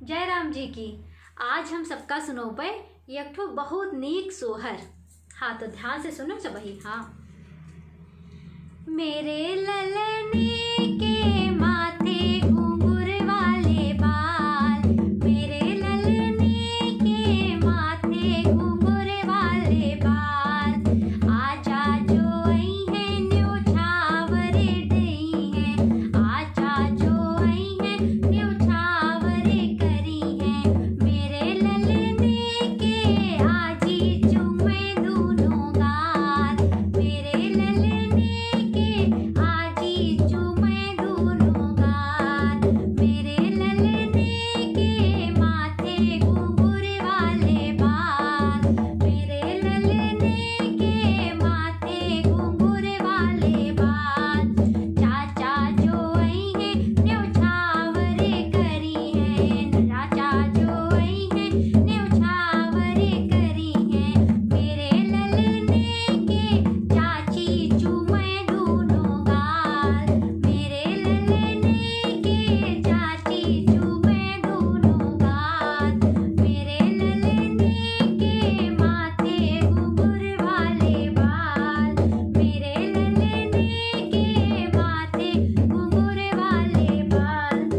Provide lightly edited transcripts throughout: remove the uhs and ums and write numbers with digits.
जय राम जी की। आज हम सबका सुनो पे एक ठो बहुत नीक सोहर। हाँ तो ध्यान से सुनो सब ही। हाँ, मेरे ललने के माथे घुंघरू वाले बाल, मेरे ललने के माथे घुंघरू वाले बाल, आजा जो आई है न्योछावरे डई है, आजा जो आई है न्योछावरे करी है, मेरे ललने के आजी चूमे दूनों गाल, मेरे ललने आजी चूमे दूनों गाल, मेरे ललने के माथे घुंघरू वाले बाल, मेरे ललने के माथे घुंघरू वाले बाल, चाचा जो आई है न्योछावरे करी है, चाचा जो आई है न्योछावरे करी है, मेरे ललने के चाची चूमे दूनों गाल, मेरे ललने के चाची चूमे दूनों गाल, मेरे ललने के माथे घुंघरू वाले बाल, मेरे ललने के माथे घुंघरू वाले बाल,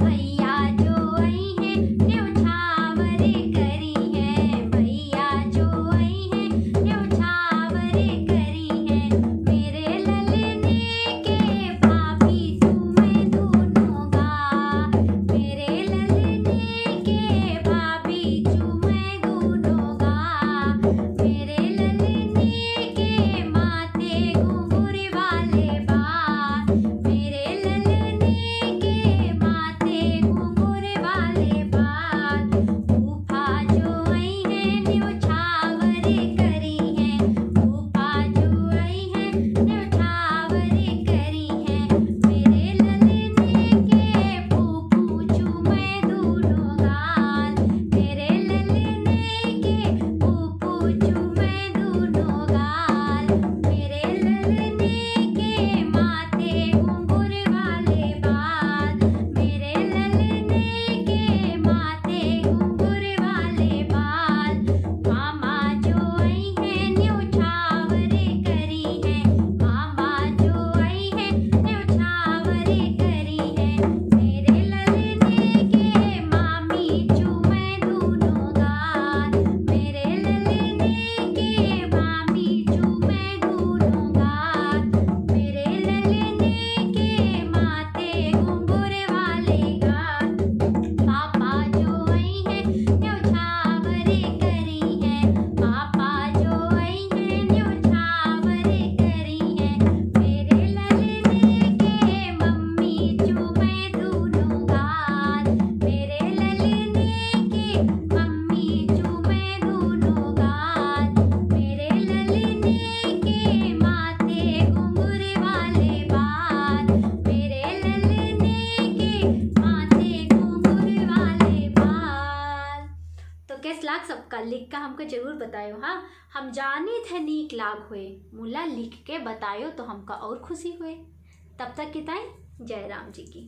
भैया जो आई है न्योछावरे करी है, भैया जो आई है न्योछावरे करी है, मेरे ललने के भाभी चूमे दूनों गाल, मेरे ललने के भाभी चूमे दूनों गाल, मेरे ललने के माथे घुंघरू वाले बाल, मेरे ललने के माथे घुंघरू वाले बाल, फूफा जो आई है न्योछावरे करी है, फूफा जो आई है न्योछावरे करी है, मेरे ललने के फूफू चूमे दूनों गाल, मेरे ललने के फूफू चूमे दूनों गाल, मेरे ललने के माथे घुंघरू वाले बाल, मेरे ललने के माथे घुंघरू वाले बाल, मामा जो आई है न्योछावरे करी है, मामा जो आई है न्योछावरे करी है, मेरे ललने के मामी चूमे दूनों गाल, मेरे ललने के मामी चूमे दूनों गाल, मेरे ललने के माथे घुंघरू वाले गाल, पापा जो आई है न्योछावरे करी है, पापा जो आई है न्योछावरे करी है, मेरे ललने के मम्मी चूमे दूनों गाल, मेरे ललने के मम्मी चूमे दूनों गाल, मेरे ललने के माथे घुंघरू वाले बाल, मेरे ललने के माथे घुंघरू वाले बाल। तो कैस लाग सबका लिख का हमको जरूर बतायो। हाँ, हम जानी थे नीक लाग हुए, मुला लिख के बतायो तो हमका और खुशी हुए। तब तक किताई जय राम जी की।